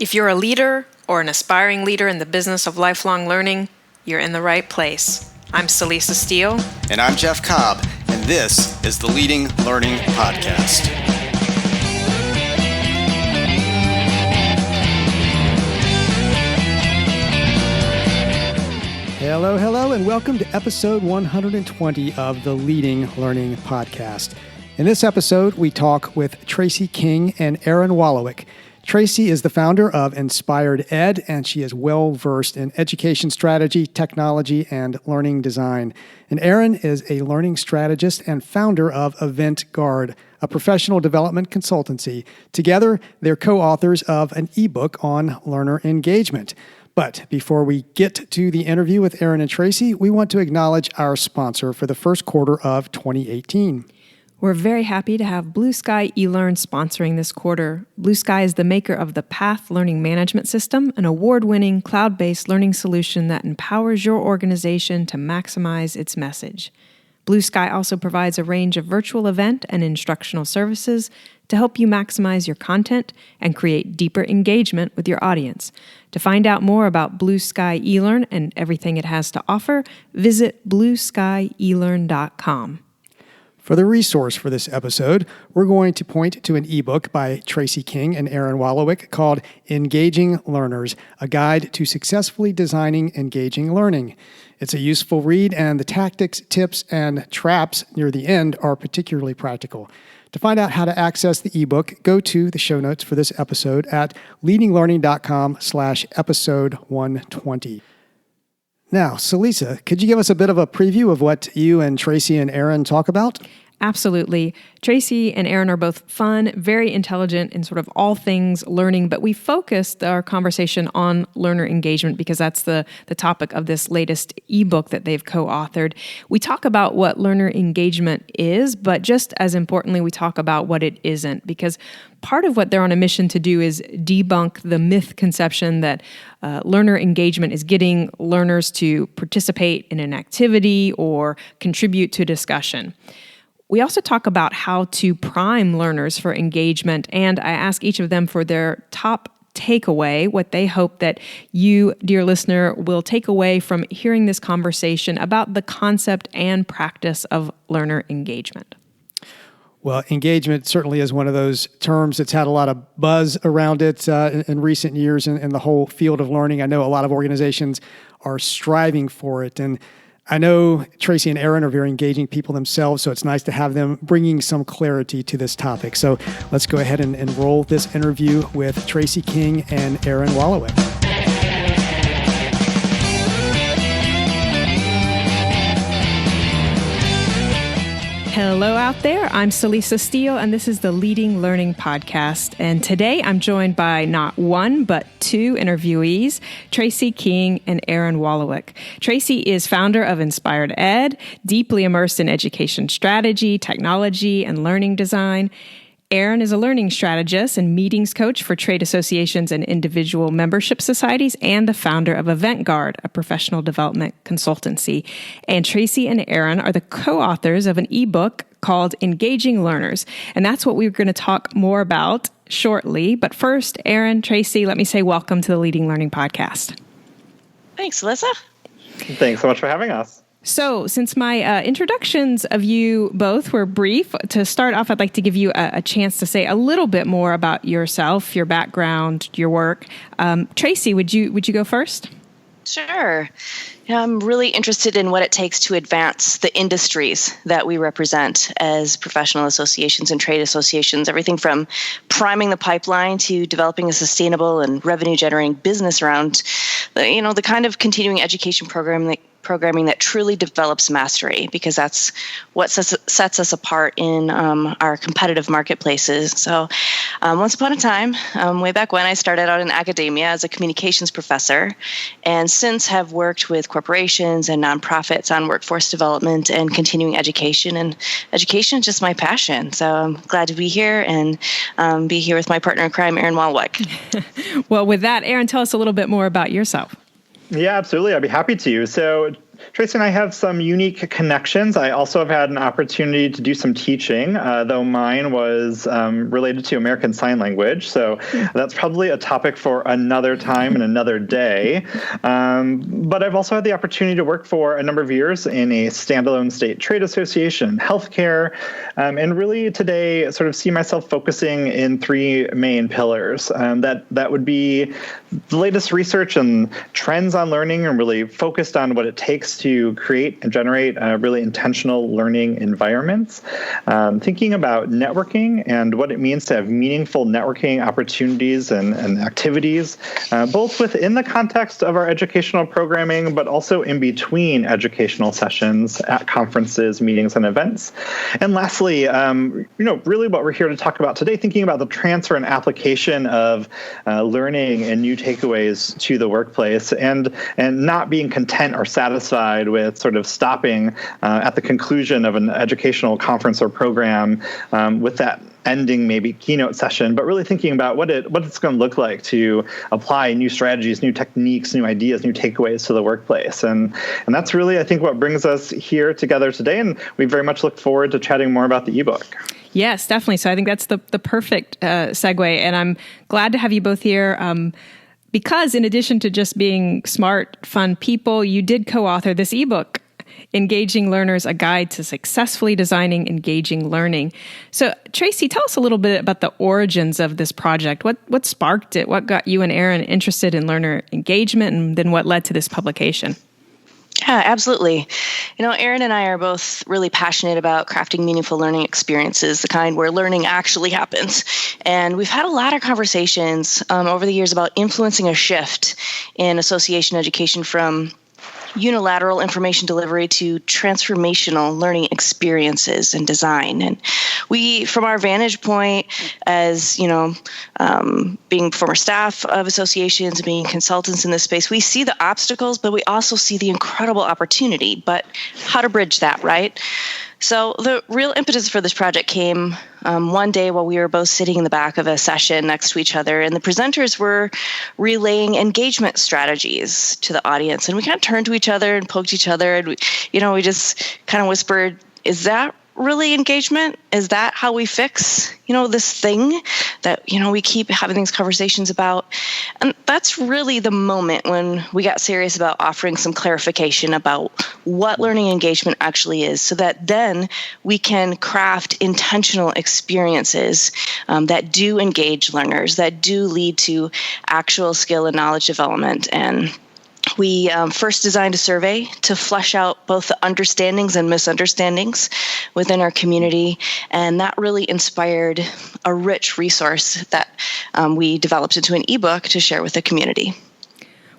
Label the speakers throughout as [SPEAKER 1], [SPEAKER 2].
[SPEAKER 1] If you're a leader or an aspiring leader in the business of lifelong learning, you're in the right place. I'm Celisa Steele.
[SPEAKER 2] And I'm Jeff Cobb, and this is the Leading Learning Podcast.
[SPEAKER 3] Hello, and welcome to episode 120 of the Leading Learning Podcast. In this episode, we talk with Tracy King and Aaron Wolowiec. Tracy is the founder of Inspired Ed, and she is well-versed in education strategy, technology, and learning design. And Aaron is a learning strategist and founder of Event Guard, a professional development consultancy. Together, they're co-authors of an ebook on learner engagement. But before we get to the interview with Aaron and Tracy, we want to acknowledge our sponsor for the first quarter of 2018.
[SPEAKER 1] We're very happy to have Blue Sky eLearn sponsoring this quarter. Blue Sky is the maker of the Path Learning Management System, an award-winning cloud-based learning solution that empowers your organization to maximize its message. Blue Sky also provides a range of virtual event and instructional services to help you maximize your content and create deeper engagement with your audience. To find out more about Blue Sky eLearn and everything it has to offer, visit blueskyelearn.com.
[SPEAKER 3] For the resource for this episode, we're going to point to an ebook by Tracy King and Aaron Wolowiec called Engaging Learners, a guide to successfully designing engaging learning. It's a useful read, and the tactics, tips, and traps near the end are particularly practical. To find out how to access the ebook, go to the show notes for this episode at leadinglearning.com/episode 120. Now, Celisa, could you give us a bit of a preview of what you and Tracy and Aaron talk about?
[SPEAKER 1] Absolutely. Tracy and Aaron are both fun, very intelligent in sort of all things learning, but we focused our conversation on learner engagement because that's the topic of this latest ebook that they've co-authored. We talk about what learner engagement is, but just as importantly, we talk about what it isn't, because part of what they're on a mission to do is debunk the myth conception that learner engagement is getting learners to participate in an activity or contribute to discussion. We also talk about how to prime learners for engagement, and I ask each of them for their top takeaway, what they hope that you, dear listener, will take away from hearing this conversation about the concept and practice of learner engagement.
[SPEAKER 3] Well, engagement certainly is one of those terms that's had a lot of buzz around it in recent years in the whole field of learning. I know a lot of organizations are striving for it, and I know Tracy and Aaron are very engaging people themselves, so it's nice to have them bringing some clarity to this topic. So let's go ahead and roll this interview with Tracy King and Aaron Wolowiec.
[SPEAKER 1] Hello out there. I'm Celisa Steele, and this is the Leading Learning Podcast. And today I'm joined by not one, but two interviewees, Tracy King and Aaron Wolowiec. Tracy is founder of Inspired Ed, deeply immersed in education strategy, technology, and learning design. Aaron is a learning strategist and meetings coach for trade associations and individual membership societies, and the founder of Event Guard, a professional development consultancy. And Tracy and Aaron are the co-authors of an ebook called Engaging Learners. And that's what we're going to talk more about shortly. But first, Aaron, Tracy, let me say welcome to the Leading Learning Podcast.
[SPEAKER 4] Thanks, Alyssa.
[SPEAKER 5] Thanks so much for having us.
[SPEAKER 1] So since my introductions of you both were brief, to start off, I'd like to give you a chance to say a little bit more about yourself, your background, your work. Tracy, would you go first?
[SPEAKER 4] Sure. I'm really interested in what it takes to advance the industries that we represent as professional associations and trade associations, everything from priming the pipeline to developing a sustainable and revenue-generating business around the kind of continuing education programming that truly develops mastery, because that's what sets us apart in our competitive marketplaces. So once upon a time, way back when, I started out in academia as a communications professor, and since have worked with corporations and nonprofits on workforce development and continuing education. And education is just my passion. So I'm glad to be here and be here with my partner in crime, Aaron Wolowiec.
[SPEAKER 1] Well, with that, Aaron, tell us a little bit more about yourself.
[SPEAKER 5] Yeah, absolutely. I'd be happy to. So Tracy and I have some unique connections. I also have had an opportunity to do some teaching, though mine was related to American Sign Language. So that's probably a topic for another time and another day. But I've also had the opportunity to work for a number of years in a standalone state trade association, healthcare, and really today sort of see myself focusing in three main pillars. That would be the latest research and trends on learning, and really focused on what it takes to create and generate really intentional learning environments. Thinking about networking and what it means to have meaningful networking opportunities and activities, both within the context of our educational programming, but also in between educational sessions at conferences, meetings, and events. And lastly, really what we're here to talk about today, thinking about the transfer and application of learning and new takeaways to the workplace, and not being content or satisfied with sort of stopping at the conclusion of an educational conference or program with that ending maybe keynote session, but really thinking about what it's going to look like to apply new strategies, new techniques, new ideas, new takeaways to the workplace. And that's really, I think, what brings us here together today. And we very much look forward to chatting more about the ebook.
[SPEAKER 1] Yes, definitely. So I think that's the perfect segue. And I'm glad to have you both here. Because in addition to just being smart, fun people, you did co-author this ebook, Engaging Learners, A Guide to Successfully Designing Engaging Learning. So Tracy, tell us a little bit about the origins of this project. What sparked it? What got you and Aaron interested in learner engagement, and then what led to this publication?
[SPEAKER 4] Yeah, absolutely. Aaron and I are both really passionate about crafting meaningful learning experiences, the kind where learning actually happens. And we've had a lot of conversations over the years about influencing a shift in association education from unilateral information delivery to transformational learning experiences and design. And we, from our vantage point as, being former staff of associations, being consultants in this space, we see the obstacles, but we also see the incredible opportunity. But how to bridge that, right? So the real impetus for this project came one day while we were both sitting in the back of a session next to each other, and the presenters were relaying engagement strategies to the audience. And we kind of turned to each other and poked each other, and we just kind of whispered, "Is that really engagement? Is that how we fix, this thing that, we keep having these conversations about?" And that's really the moment when we got serious about offering some clarification about what learning engagement actually is, so that then we can craft intentional experiences that do engage learners, that do lead to actual skill and knowledge development. And we first designed a survey to flesh out both the understandings and misunderstandings within our community, and that really inspired a rich resource that we developed into an ebook to share with the community.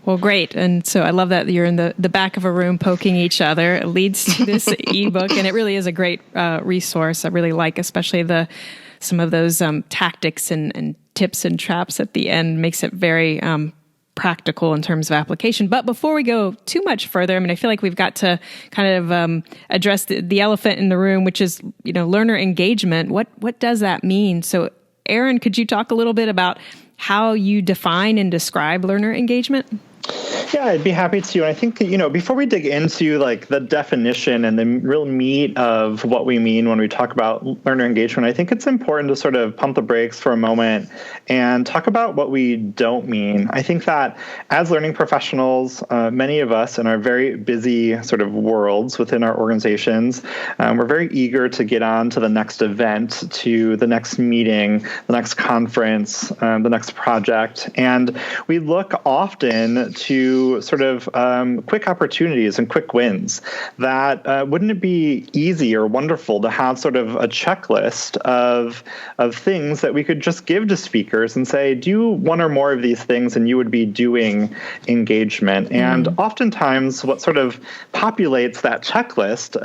[SPEAKER 1] Well, great. And so I love that you're in the back of a room poking each other. It leads to this ebook, and it really is a great resource. I really like especially some of those tactics and tips and traps at the end. Makes it very practical in terms of application. But before we go too much further, I feel like we've got to kind of address the elephant in the room, which is, learner engagement. What does that mean? So Aaron, could you talk a little bit about how you define and describe learner engagement?
[SPEAKER 5] Yeah, I'd be happy to. And I think that, before we dig into the definition and the real meat of what we mean when we talk about learner engagement, I think it's important to sort of pump the brakes for a moment and talk about what we don't mean. I think that as learning professionals, many of us in our very busy sort of worlds within our organizations, we're very eager to get on to the next event, to the next meeting, the next conference, the next project. And we look often to sort of quick opportunities and quick wins. That wouldn't it be easy or wonderful to have sort of a checklist of things that we could just give to speakers and say, do one or more of these things and you would be doing engagement. And oftentimes what sort of populates that checklist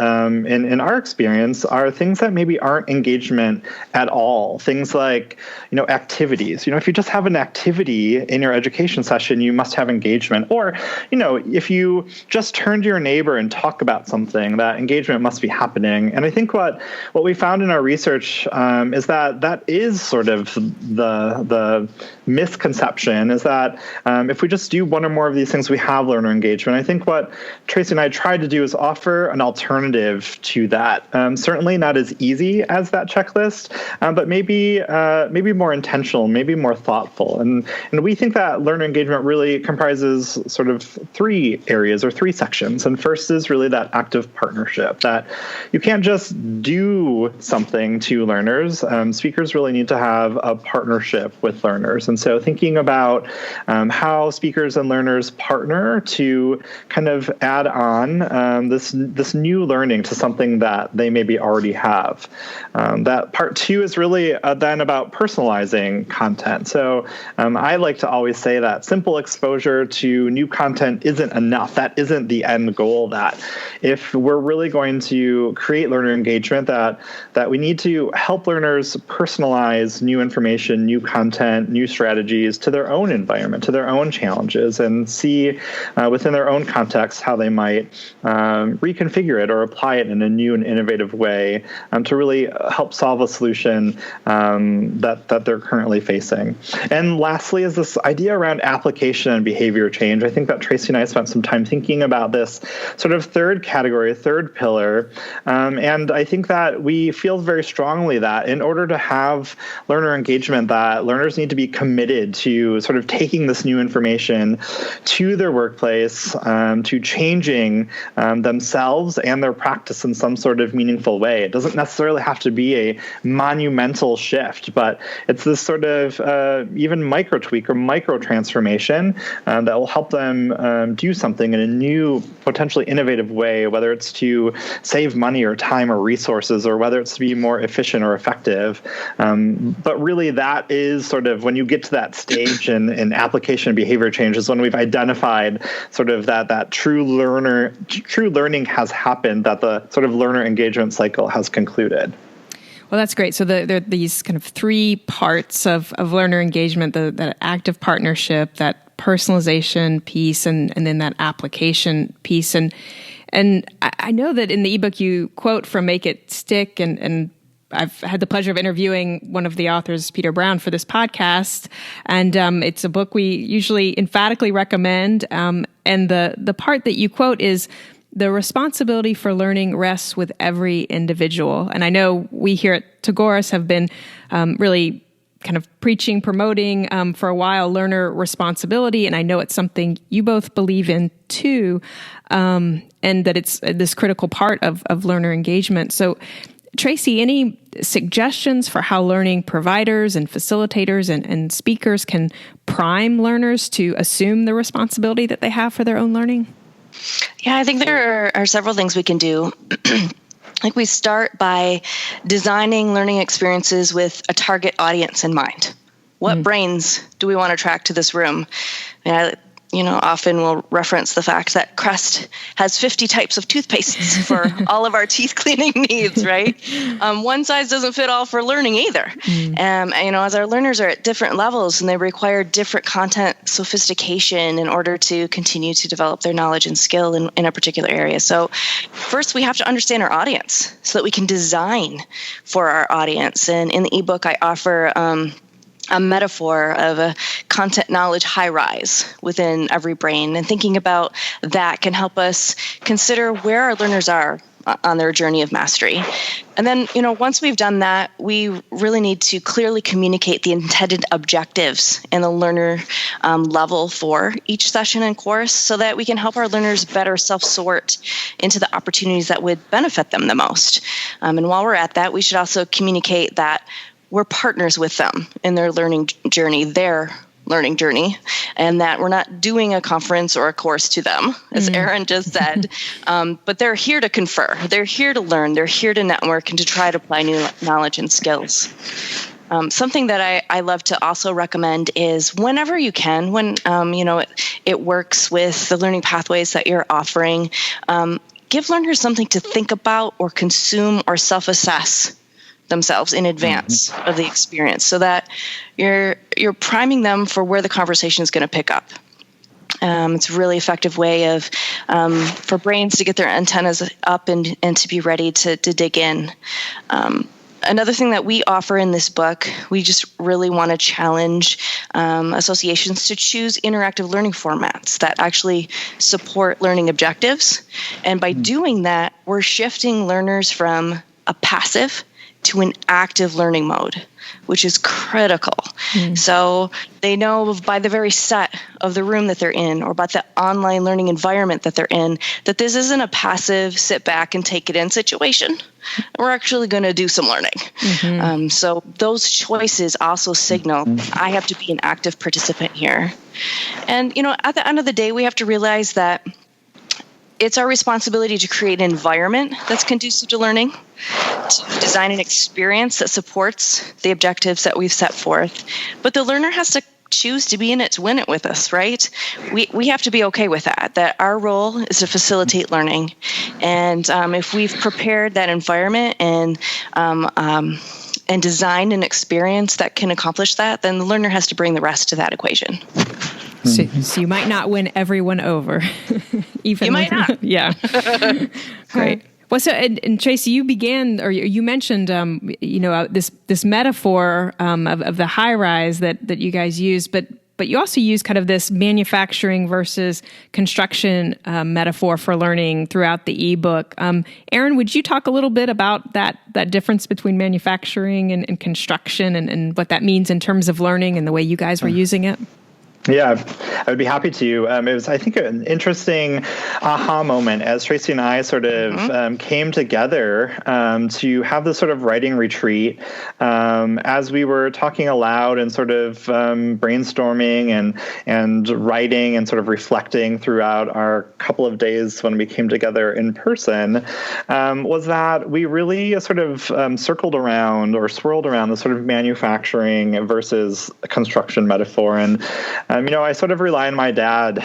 [SPEAKER 5] in our experience are things that maybe aren't engagement at all. Things like, activities. If you just have an activity in your education session, you must have engagement. Or Or, if you just turn to your neighbor and talk about something, that engagement must be happening. And I think what we found in our research is that is sort of the misconception, is that if we just do one or more of these things, we have learner engagement. I think what Tracy and I tried to do is offer an alternative to that. Certainly not as easy as that checklist, but maybe more intentional, maybe more thoughtful. And we think that learner engagement really comprises sort of three areas or three sections. And first is really that active partnership, that you can't just do something to learners. Speakers really need to have a partnership with learners. And so thinking about how speakers and learners partner to kind of add on this new learning to something that they maybe already have. That part two is really then about personalizing content. So I like to always say that simple exposure to new content isn't enough. That isn't the end goal. That if we're really going to create learner engagement, that we need to help learners personalize new information, new content, new strategies to their own environment, to their own challenges, and see within their own context how they might reconfigure it or apply it in a new and innovative way to really help solve a solution that they're currently facing. And lastly is this idea around application and behavior change. I think that Tracy and I spent some time thinking about this sort of third category, third pillar. And I think that we feel very strongly that in order to have learner engagement, that learners need to be committed to sort of taking this new information to their workplace, to changing themselves and their practice in some sort of meaningful way. It doesn't necessarily have to be a monumental shift, but it's this sort of even micro tweak or micro transformation that will help them do something in a new, potentially innovative way, whether it's to save money or time or resources, or whether it's to be more efficient or effective. But really, that is sort of when you get to that stage in application and behavior change is when we've identified sort of that true learning has happened, that the sort of learner engagement cycle has concluded.
[SPEAKER 1] Well, that's great. So there are these kind of three parts of learner engagement, that active partnership, that personalization piece, and then that application piece. And I know that in the ebook you quote from Make It Stick, and I've had the pleasure of interviewing one of the authors, Peter Brown, for this podcast. And it's a book we usually emphatically recommend. And the part that you quote is, "The responsibility for learning rests with every individual." And I know we here at Tagoras have been really kind of preaching, promoting for a while learner responsibility. And I know it's something you both believe in too, and that it's this critical part of learner engagement. So Tracy, any suggestions for how learning providers and facilitators and speakers can prime learners to assume the responsibility that they have for their own learning?
[SPEAKER 4] Yeah, I think there are several things we can do. I think we start by designing learning experiences with a target audience in mind. What brains do we want to attract to this room? I often will reference the fact that Crest has 50 types of toothpastes for all of our teeth cleaning needs, right? One size doesn't fit all for learning either. As our learners are at different levels and they require different content sophistication in order to continue to develop their knowledge and skill in a particular area. So first, we have to understand our audience so that we can design for our audience. And in the ebook, I offer a metaphor of a content knowledge high rise within every brain. And thinking about that can help us consider where our learners are on their journey of mastery. And then, once we've done that, we really need to clearly communicate the intended objectives and the learner level for each session and course so that we can help our learners better self-sort into the opportunities that would benefit them the most. And while we're at that, we should also communicate that we're partners with them in their learning journey, and that we're not doing a conference or a course to them, as Aaron just said, but they're here to confer. They're here to learn. They're here to network and to try to apply new knowledge and skills. Something that I love to also recommend is whenever you can, when it works with the learning pathways that you're offering, give learners something to think about or consume or self-assess themselves in advance of the experience so that you're priming them for where the conversation is going to pick up. It's a really effective way of for brains to get their antennas up and to be ready to dig in. Another thing that we offer in this book, we just really want to challenge associations to choose interactive learning formats that actually support learning objectives. And by doing that, we're shifting learners from a passive to an active learning mode, which is critical. So they know by the very set of the room that they're in, or by the online learning environment that they're in, that this isn't a passive sit back and take it in situation. We're actually going to do some learning. So those choices also signal I have to be an active participant here. And, at the end of the day, we have to realize that it's our responsibility to create an environment that's conducive to learning, to design an experience that supports the objectives that we've set forth. But the learner has to choose to be in it to win it with us, right? We have to be okay with that our role is to facilitate learning. And if we've prepared that environment and designed an experience that can accomplish that, then the learner has to bring the rest to that equation.
[SPEAKER 1] So you might not win everyone over. Even
[SPEAKER 4] you might not.
[SPEAKER 1] Yeah. Great. Well, so and Tracy, you began, or you mentioned, this metaphor of the high rise that you guys use, but you also use kind of this manufacturing versus construction metaphor for learning throughout the ebook. Aaron, would you talk a little bit about that difference between manufacturing and construction and what that means in terms of learning and the way you guys were using it?
[SPEAKER 5] Yeah, I would be happy to. It was, I think, an interesting aha moment as Tracy and I sort of came together to have this sort of writing retreat as we were talking aloud and sort of brainstorming and writing and sort of reflecting throughout our couple of days when we came together in person, was that we really sort of circled around or swirled around the sort of manufacturing versus construction metaphor. And I sort of rely on my dad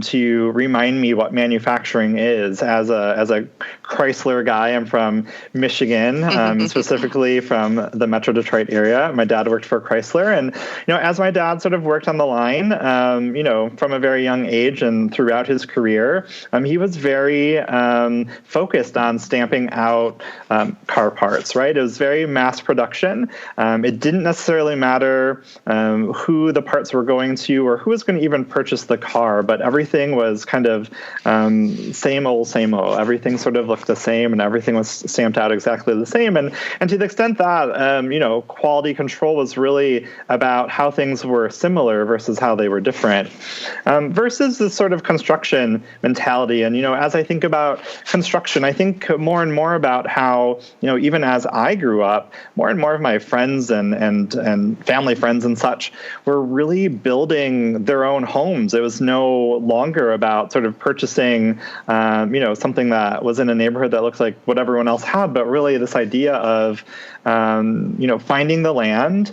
[SPEAKER 5] to remind me what manufacturing is. As a Chrysler guy, I'm from Michigan, specifically from the Metro Detroit area. My dad worked for Chrysler, and as my dad sort of worked on the line, from a very young age and throughout his career, he was very focused on stamping out car parts. Right, it was very mass production. It didn't necessarily matter who the parts were going to or who was going to even purchase the car, but everything was kind of same old. Everything sort of looked the same, and everything was stamped out exactly the same. And to the extent that quality control was really about how things were similar versus how they were different, versus this sort of construction mentality. And as I think about construction, I think more and more about how even as I grew up, more and more of my friends and family friends and such were really building their own homes. It was no longer about sort of purchasing, something that was in a neighborhood that looks like what everyone else had, but really this idea of, finding the land,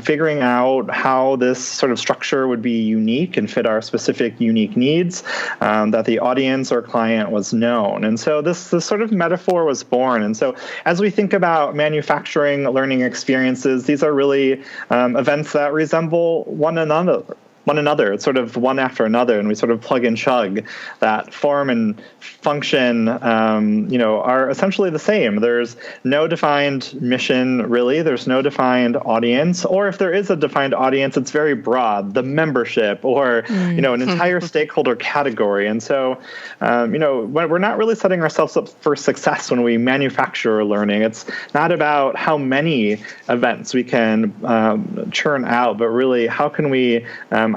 [SPEAKER 5] figuring out how this sort of structure would be unique and fit our specific unique needs, that the audience or client was known. And so this sort of metaphor was born. And so as we think about manufacturing learning experiences, these are really events that resemble one another. It's sort of one after another, and we sort of plug and chug that form and function, are essentially the same. There's no defined mission, really. There's no defined audience, or if there is a defined audience, it's very broad, the membership or, an entire stakeholder category. And so, we're not really setting ourselves up for success when we manufacture learning. It's not about how many events we can churn out, but really how can we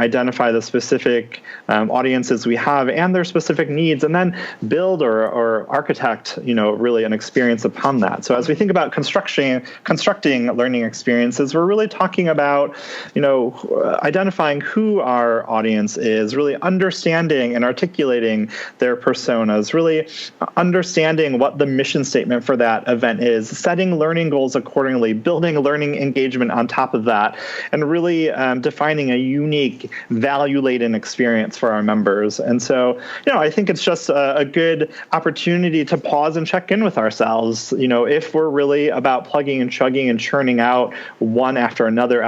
[SPEAKER 5] identify the specific audiences we have and their specific needs, and then build or architect, really an experience upon that. So as we think about constructing learning experiences, we're really talking about, identifying who our audience is, really understanding and articulating their personas, really understanding what the mission statement for that event is, setting learning goals accordingly, building learning engagement on top of that, and really defining a unique unique, value-laden experience for our members. And so, I think it's just a good opportunity to pause and check in with ourselves. If we're really about plugging and chugging and churning out one after another,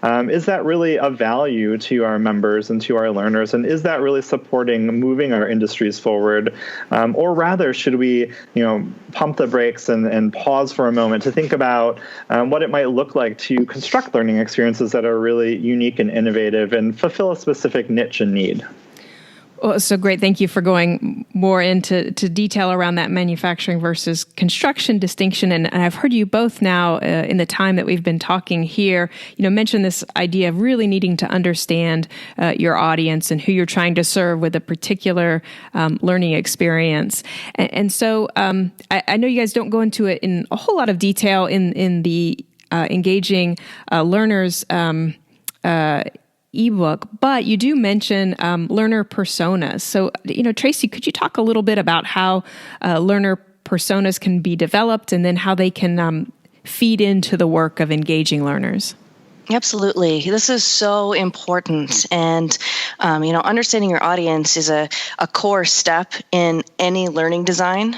[SPEAKER 5] is that really of value to our members and to our learners? And is that really supporting moving our industries forward? Or rather, should we, pump the brakes and pause for a moment to think about what it might look like to construct learning experiences that are really unique and innovative and fulfill a specific niche and need?
[SPEAKER 1] Well, so great. Thank you for going more into detail around that manufacturing versus construction distinction. And I've heard you both now in the time that we've been talking here, mention this idea of really needing to understand your audience and who you're trying to serve with a particular learning experience. And so I know you guys don't go into it in a whole lot of detail in the engaging learners ebook, but you do mention learner personas. So, Tracy, could you talk a little bit about how learner personas can be developed and then how they can feed into the work of engaging learners?
[SPEAKER 4] Absolutely. This is so important. And, understanding your audience is a core step in any learning design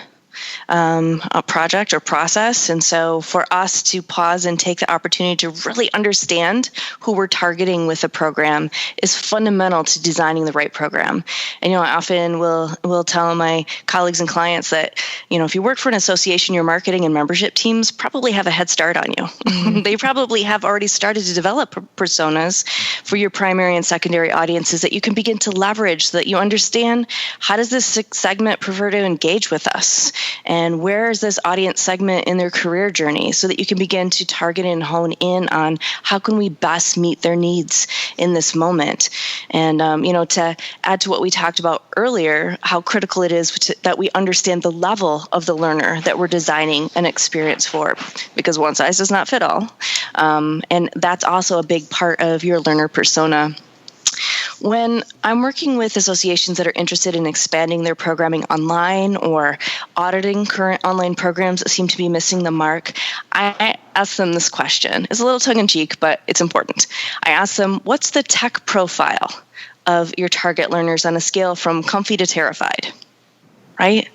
[SPEAKER 4] a project or process. And so for us to pause and take the opportunity to really understand who we're targeting with a program is fundamental to designing the right program. And, I often will tell my colleagues and clients that, if you work for an association, your marketing and membership teams probably have a head start on you. Mm-hmm. They probably have already started to develop personas for your primary and secondary audiences that you can begin to leverage so that you understand how does this segment prefer to engage with us? And where is this audience segment in their career journey so that you can begin to target and hone in on how can we best meet their needs in this moment. And, to add to what we talked about earlier, how critical it is that we understand the level of the learner that we're designing an experience for, because one size does not fit all. And that's also a big part of your learner persona. When I'm working with associations that are interested in expanding their programming online or auditing current online programs that seem to be missing the mark, I ask them this question. It's a little tongue-in-cheek, but it's important. I ask them, what's the tech profile of your target learners on a scale from comfy to terrified? Right?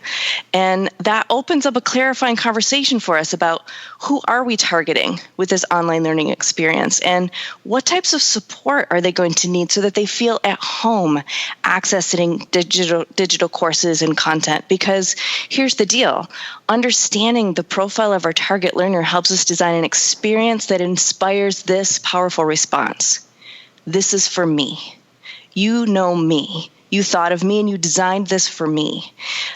[SPEAKER 4] And that opens up a clarifying conversation for us about who are we targeting with this online learning experience and what types of support are they going to need so that they feel at home accessing digital courses and content. Because here's the deal. Understanding the profile of our target learner helps us design an experience that inspires this powerful response. This is for me. You know me. You thought of me and you designed this for me.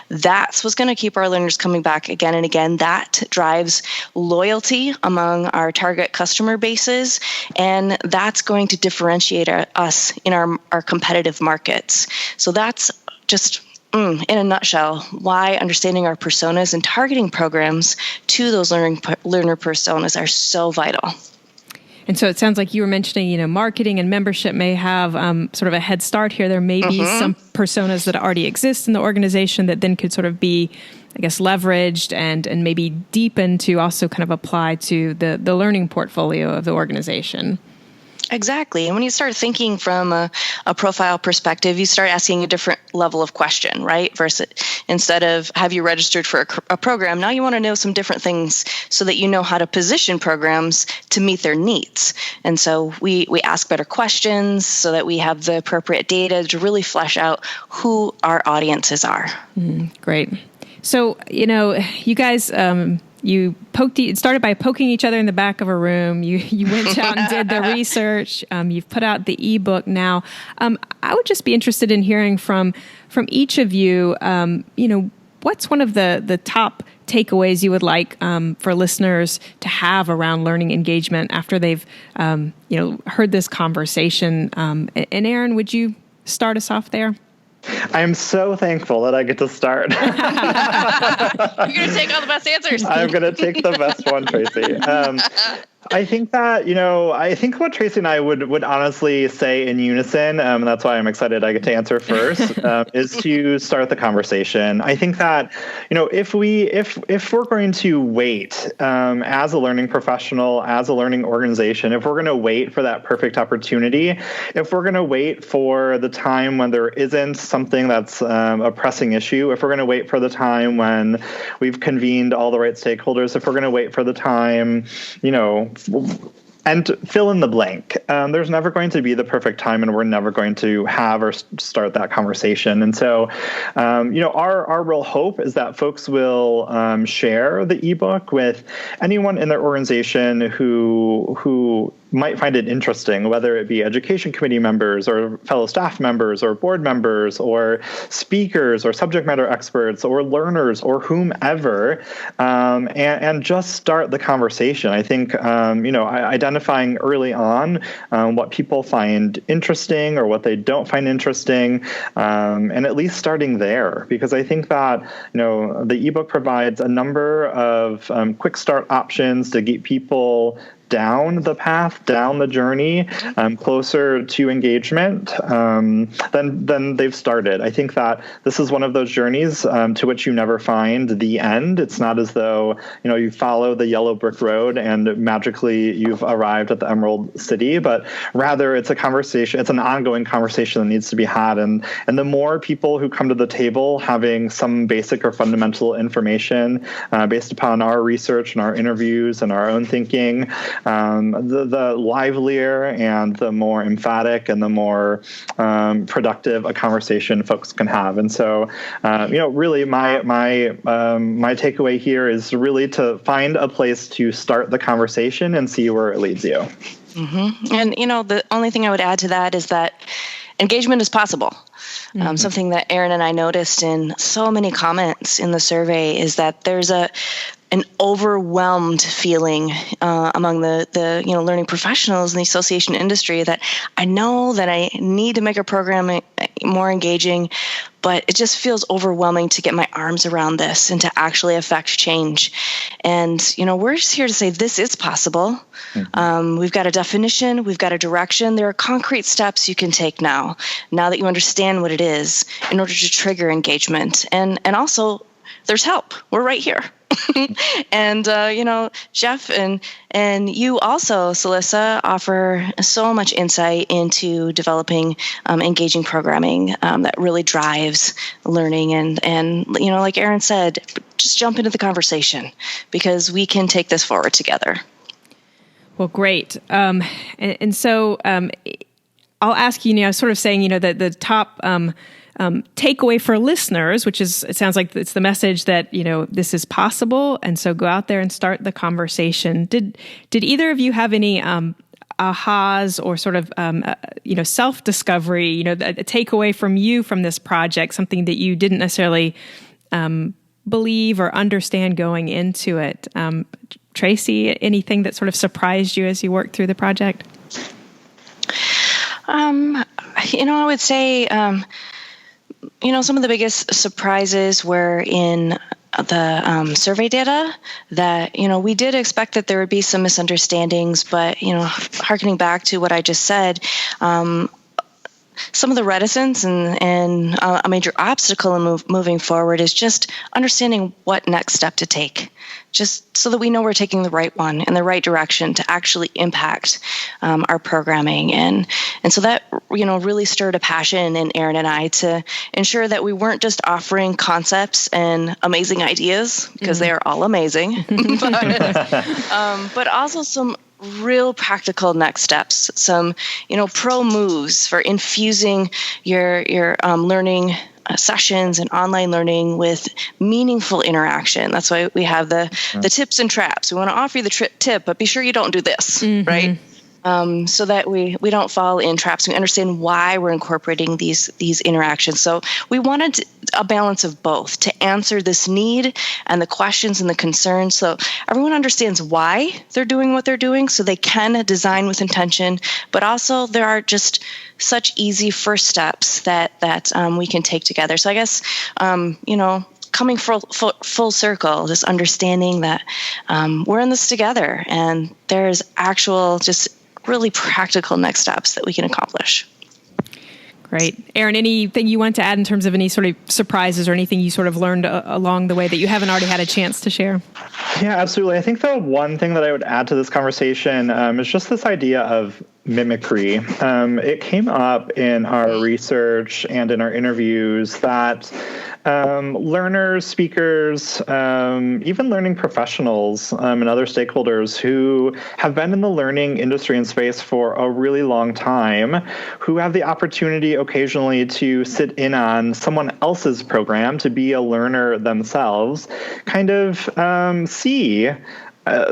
[SPEAKER 4] That's what's going to keep our learners coming back again and again. That drives loyalty among our target customer bases, and that's going to differentiate us in our competitive markets. So that's just, in a nutshell, why understanding our personas and targeting programs to those learner personas are so vital.
[SPEAKER 1] And so it sounds like you were mentioning, marketing and membership may have sort of a head start here. There may be some personas that already exist in the organization that then could sort of be, I guess, leveraged and maybe deepened to also kind of apply to the learning portfolio of the organization.
[SPEAKER 4] Exactly. And when you start thinking from a profile perspective, you start asking a different level of question, right? Versus instead of have you registered for a program, now you want to know some different things so that you know how to position programs to meet their needs. And so we ask better questions so that we have the appropriate data to really flesh out who our audiences are.
[SPEAKER 1] Great. So, you guys... You started by poking each other in the back of a room. You went out and did the research. You've put out the ebook now. I would just be interested in hearing from each of you, what's one of the top takeaways you would like for listeners to have around learning engagement after they've heard this conversation. And Aaron, would you start us off there?
[SPEAKER 5] I'm so thankful that I get to start.
[SPEAKER 4] You're going to take all the best answers.
[SPEAKER 5] I'm going to take the best one, Tracy. I think that, I think what Tracy and I would honestly say in unison, and that's why I'm excited I get to answer first, is to start the conversation. I think that, if we're going to wait as a learning professional, as a learning organization, if we're going to wait for that perfect opportunity, if we're going to wait for the time when there isn't something that's a pressing issue, if we're going to wait for the time when we've convened all the right stakeholders, if we're going to wait for the time, and fill in the blank. There's never going to be the perfect time, and we're never going to have or start that conversation. And so, our real hope is that folks will share the ebook with anyone in their organization who might find it interesting, whether it be education committee members or fellow staff members or board members or speakers or subject matter experts or learners or whomever, and just start the conversation. I think, identifying early on what people find interesting or what they don't find interesting, and at least starting there, because I think that, the ebook provides a number of quick start options to get people down the path, down the journey, closer to engagement than they've started. I think that this is one of those journeys to which you never find the end. It's not as though, you follow the yellow brick road and magically you've arrived at the Emerald City, but rather it's a conversation, it's an ongoing conversation that needs to be had. And the more people who come to the table having some basic or fundamental information based upon our research and our interviews and our own thinking, the livelier and the more emphatic and the more productive a conversation folks can have. And so, really my takeaway here is really to find a place to start the conversation and see where it leads you.
[SPEAKER 4] Mm-hmm. And, the only thing I would add to that is that engagement is possible. Mm-hmm. Something that Aaron and I noticed in so many comments in the survey is that there's an overwhelmed feeling among the learning professionals in the association industry that I know that I need to make a program more engaging, but it just feels overwhelming to get my arms around this and to actually affect change. And, we're just here to say this is possible. Mm-hmm. We've got a definition, we've got a direction. There are concrete steps you can take now that you understand what it is, in order to trigger engagement. And also, there's help. We're right here. And, Jeff and you also, Celisa, offer so much insight into developing engaging programming that really drives learning. And like Aaron said, just jump into the conversation because we can take this forward together.
[SPEAKER 1] Well, great. And so I'll ask you, sort of saying, that the top takeaway for listeners, which is, it sounds like it's the message that, this is possible. And so go out there and start the conversation. Did either of you have any ahas or sort of, self-discovery, a takeaway from you from this project, something that you didn't necessarily believe or understand going into it? Tracy, anything that sort of surprised you as you worked through the project?
[SPEAKER 4] I would say, some of the biggest surprises were in the survey data that, we did expect that there would be some misunderstandings, but, hearkening back to what I just said, some of the reticence and a major obstacle in moving forward is just understanding what next step to take, just so that we know we're taking the right one in the right direction to actually impact our programming. And so that, really stirred a passion in Aaron and I to ensure that we weren't just offering concepts and amazing ideas, because they are all amazing, but also some real practical next steps, some, pro moves for infusing your learning sessions and online learning with meaningful interaction. That's why we have the tips and traps. We want to offer you the tip, but be sure you don't do this, right? So that we don't fall in traps. We understand why we're incorporating these interactions. So we wanted a balance of both to answer this need and the questions and the concerns, so everyone understands why they're doing what they're doing, so they can design with intention. But also there are just such easy first steps that we can take together. So I guess coming full circle, just understanding that we're in this together, and there's actual, just really practical next steps that we can accomplish.
[SPEAKER 1] Great. Aaron, anything you want to add in terms of any sort of surprises or anything you sort of learned along the way that you haven't already had a chance to share?
[SPEAKER 5] Yeah, absolutely. I think the one thing that I would add to this conversation is just this idea of mimicry. It came up in our research and in our interviews that learners, speakers, even learning professionals and other stakeholders who have been in the learning industry and space for a really long time, who have the opportunity occasionally to sit in on someone else's program, to be a learner themselves, kind of see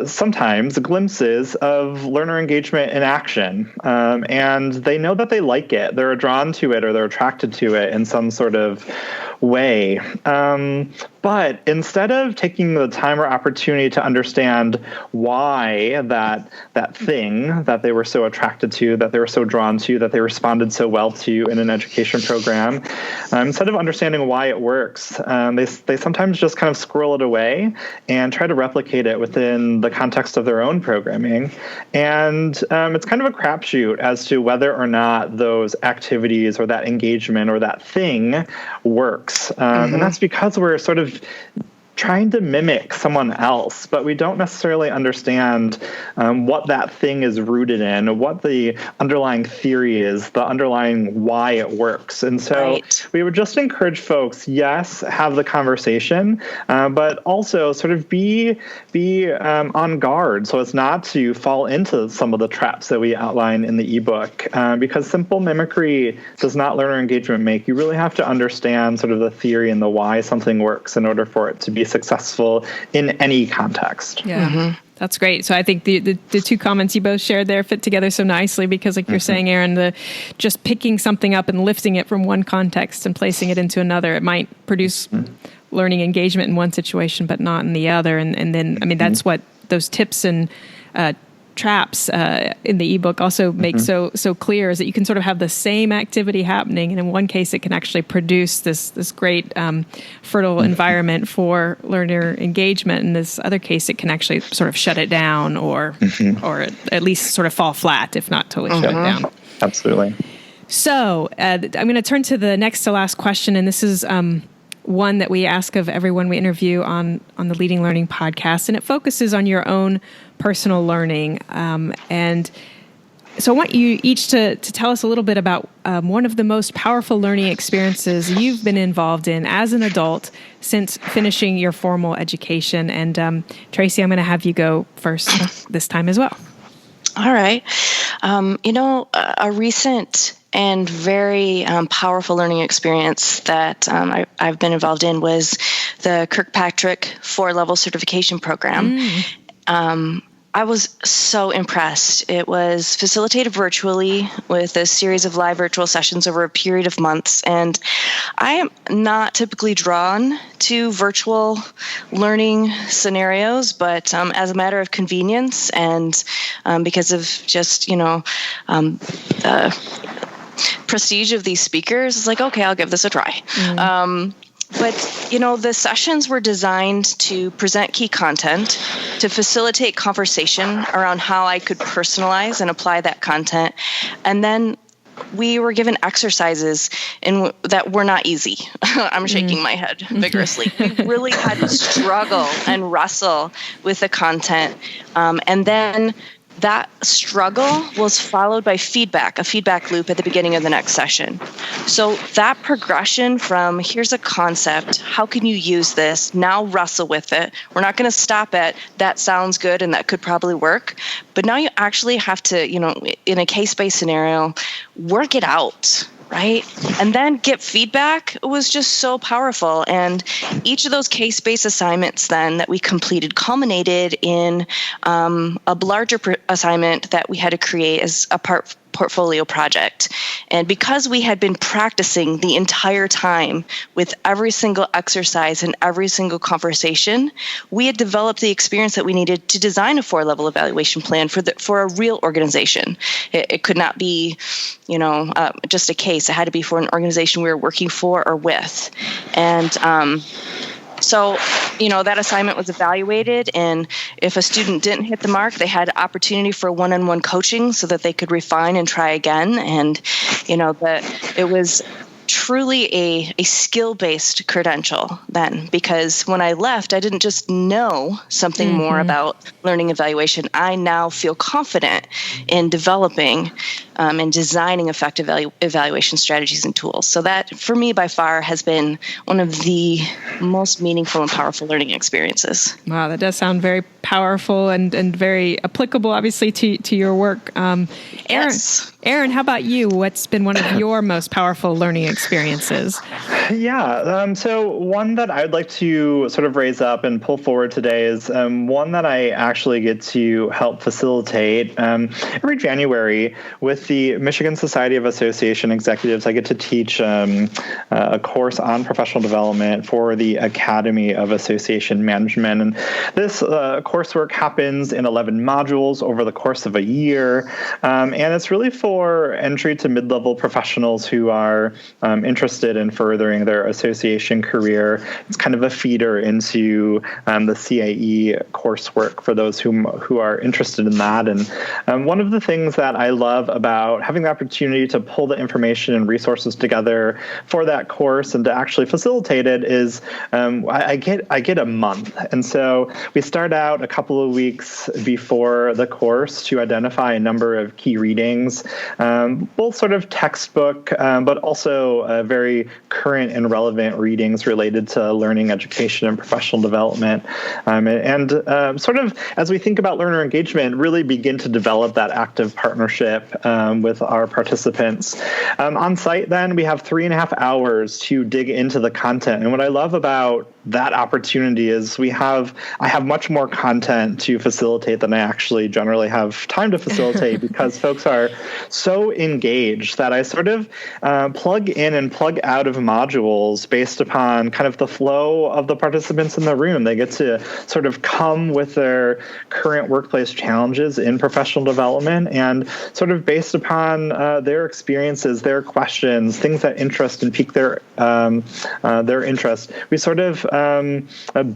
[SPEAKER 5] sometimes glimpses of learner engagement in action. And they know that they like it. They're drawn to it, or they're attracted to it in some sort of way. But instead of taking the time or opportunity to understand why that thing that they were so attracted to, that they were so drawn to, that they responded so well to in an education program, instead of understanding why it works, they sometimes just kind of squirrel it away and try to replicate it within the context of their own programming. And it's kind of a crapshoot as to whether or not those activities or that engagement or that thing works. And that's because we're sort of trying to mimic someone else, but we don't necessarily understand what that thing is rooted in, what the underlying theory is, the underlying why it works. And so we would just encourage folks, yes, have the conversation, but also sort of be on guard so as not to fall into some of the traps that we outline in the ebook, because simple mimicry does not learner engagement make. You really have to understand sort of the theory and the why something works in order for it to be successful in any context.
[SPEAKER 1] Yeah. That's great. So I think the two comments you both shared there fit together so nicely, because like you're saying, Aaron, the just picking something up and lifting it from one context and placing it into another, it might produce learning engagement in one situation, but not in the other. And then, I mean, that's what those tips and traps in the ebook also make so clear, is that you can sort of have the same activity happening, and in one case it can actually produce this great fertile environment for learner engagement. In this other case, it can actually sort of shut it down, or at least sort of fall flat, if not totally shut it down.
[SPEAKER 5] Absolutely.
[SPEAKER 1] So I'm going to turn to the next to last question, and this is one that we ask of everyone we interview on the Leading Learning podcast, and it focuses on your own personal learning. And so I want you each to tell us a little bit about one of the most powerful learning experiences you've been involved in as an adult since finishing your formal education. And Tracy, I'm going to have you go first this time as well.
[SPEAKER 4] All right. A recent and very powerful learning experience that I've been involved in was the Kirkpatrick 4-level certification program. I was so impressed. It was facilitated virtually with a series of live virtual sessions over a period of months. And I am not typically drawn to virtual learning scenarios, but as a matter of convenience and because of just, the prestige of these speakers, it's like, okay, I'll give this a try. But, the sessions were designed to present key content, to facilitate conversation around how I could personalize and apply that content. And then we were given exercises that were not easy. I'm shaking my head vigorously. We really had to struggle and wrestle with the content. And then that struggle was followed by a feedback loop at the beginning of the next session. So that progression from here's a concept, how can you use this? Now wrestle with it. We're not going to stop at that sounds good and that could probably work. But now you actually have to, in a case-based scenario, work it out. Right? And then get feedback was just so powerful. And each of those case-based assignments then that we completed culminated in a larger assignment that we had to create as a portfolio project. And because we had been practicing the entire time with every single exercise and every single conversation, we had developed the experience that we needed to design a 4-level evaluation plan for a real organization. It could not be, just a case. It had to be for an organization we were working for or with. And So, that assignment was evaluated, and if a student didn't hit the mark, they had opportunity for one-on-one coaching so that they could refine and try again. And, it was truly a skill-based credential then, because when I left, I didn't just know something more about learning evaluation. I now feel confident in developing and designing effective evaluation strategies and tools. So that, for me, by far, has been one of the most meaningful and powerful learning experiences.
[SPEAKER 1] Wow, that does sound very powerful and very applicable, obviously, to your work. Aaron, how about you? What's been one of your most powerful learning experiences?
[SPEAKER 5] Yeah, so one that I'd like to sort of raise up and pull forward today is one that I actually get to help facilitate every January with the Michigan Society of Association Executives. I get to teach a course on professional development for the Academy of Association Management. And this coursework happens in 11 modules over the course of a year. And it's really for entry to mid-level professionals who are interested in furthering their association career. It's kind of a feeder into the CAE coursework for those who are interested in that. And one of the things that I love about having the opportunity to pull the information and resources together for that course and to actually facilitate it is I get a month. And so we start out a couple of weeks before the course to identify a number of key readings, both sort of textbook, but also very current and relevant readings related to learning, education, and professional development. And sort of as we think about learner engagement, really begin to develop that active partnership with our participants. On site, then, we have 3.5 hours to dig into the content. And what I love about that opportunity is I have much more content to facilitate than I actually generally have time to facilitate because folks are so engaged that I sort of plug in and plug out of modules based upon kind of the flow of the participants in the room. They get to sort of come with their current workplace challenges in professional development and sort of based upon their experiences, their questions, things that interest and pique their interest. We sort of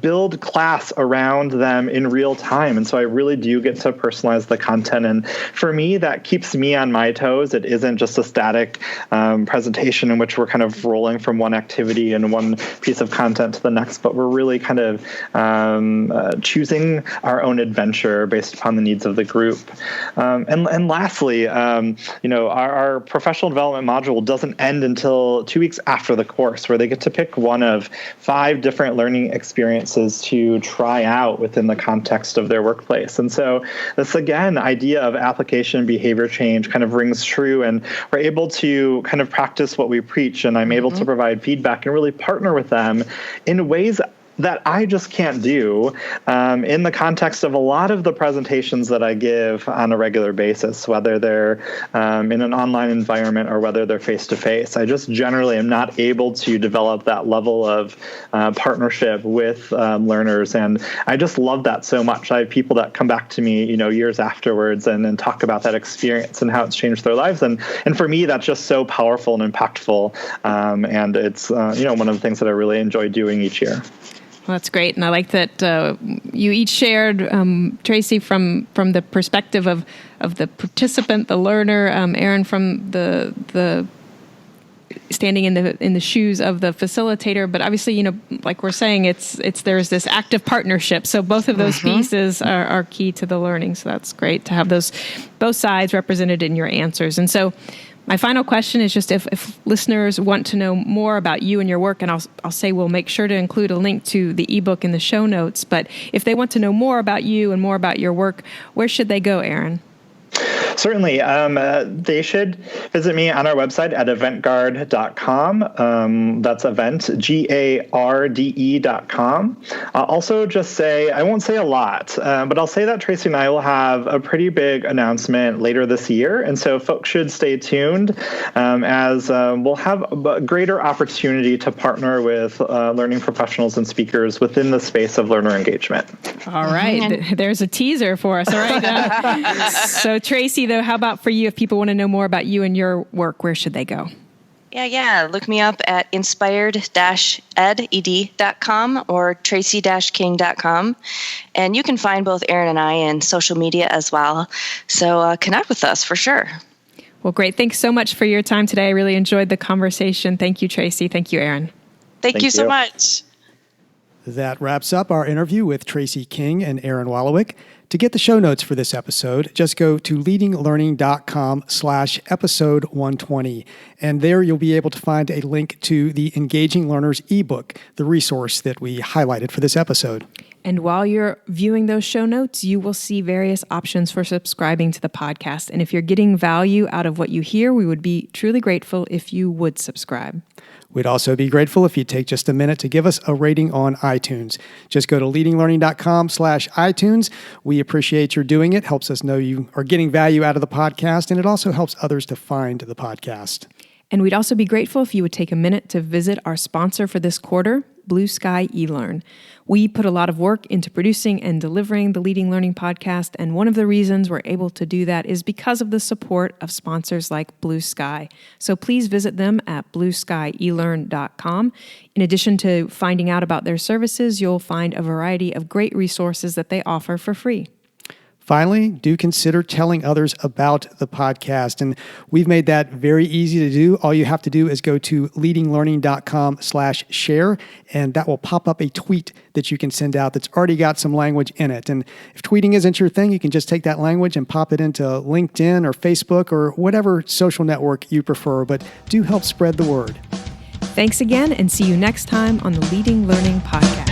[SPEAKER 5] build class around them in real time. And so I really do get to personalize the content. And for me, that keeps me on my toes. It isn't just a static presentation in which we're kind of rolling from one activity and one piece of content to the next, but we're really kind of choosing our own adventure based upon the needs of the group. And lastly, our professional development module doesn't end until 2 weeks after the course, where they get to pick one of 5 different learning experiences to try out within the context of their workplace. And so this, again, idea of application behavior change kind of rings true, and we're able to kind of practice what we preach, and I'm able to provide feedback and really partner with them in ways that I just can't do in the context of a lot of the presentations that I give on a regular basis, whether they're in an online environment or whether they're face-to-face. I just generally am not able to develop that level of partnership with learners, and I just love that so much. I have people that come back to me, years afterwards and talk about that experience and how it's changed their lives, and for me, that's just so powerful and impactful, and it's one of the things that I really enjoy doing each year.
[SPEAKER 1] Well, that's great, and I like that you each shared, Tracy, from the perspective of the participant, the learner, Aaron from the standing in the shoes of the facilitator. But obviously, like we're saying, there's this active partnership. So both of those pieces are key to the learning. So that's great to have both sides represented in your answers. And so my final question is just if listeners want to know more about you and your work, and I'll say we'll make sure to include a link to the ebook in the show notes, but if they want to know more about you and more about your work, where should they go, Aaron?
[SPEAKER 5] Certainly. They should visit me on our website at eventgarde.com. That's event, GARDE.com. Also just say, I won't say a lot, but I'll say that Tracy and I will have a pretty big announcement later this year. And so folks should stay tuned as we'll have a greater opportunity to partner with learning professionals and speakers within the space of learner engagement.
[SPEAKER 1] All right. There's a teaser for us. All right. So Tracy, though, how about for you? If people want to know more about you and your work, where should they go?
[SPEAKER 4] Yeah. Look me up at inspired-ed.com or tracy-king.com. And you can find both Aaron and I in social media as well. So connect with us for sure.
[SPEAKER 1] Well, great. Thanks so much for your time today. I really enjoyed the conversation. Thank you, Tracy. Thank you, Aaron.
[SPEAKER 4] Thank you so much.
[SPEAKER 3] That wraps up our interview with Tracy King and Aaron Wolowiec. To get the show notes for this episode, just go to leadinglearning.com/episode 120. And there you'll be able to find a link to the Engaging Learners ebook, the resource that we highlighted for this episode.
[SPEAKER 1] And while you're viewing those show notes, you will see various options for subscribing to the podcast. And if you're getting value out of what you hear, we would be truly grateful if you would subscribe.
[SPEAKER 3] We'd also be grateful if you'd take just a minute to give us a rating on iTunes. Just go to leadinglearning.com/iTunes. We appreciate your doing it. Helps us know you are getting value out of the podcast, and it also helps others to find the podcast.
[SPEAKER 1] And we'd also be grateful if you would take a minute to visit our sponsor for this quarter, Blue Sky eLearn. We put a lot of work into producing and delivering the Leading Learning podcast, and one of the reasons we're able to do that is because of the support of sponsors like Blue Sky. So please visit them at blueskyelearn.com. In addition to finding out about their services, you'll find a variety of great resources that they offer for free.
[SPEAKER 3] Finally, do consider telling others about the podcast. And we've made that very easy to do. All you have to do is go to leadinglearning.com/share, and that will pop up a tweet that you can send out that's already got some language in it. And if tweeting isn't your thing, you can just take that language and pop it into LinkedIn or Facebook or whatever social network you prefer. But do help spread the word.
[SPEAKER 1] Thanks again, and see you next time on the Leading Learning Podcast.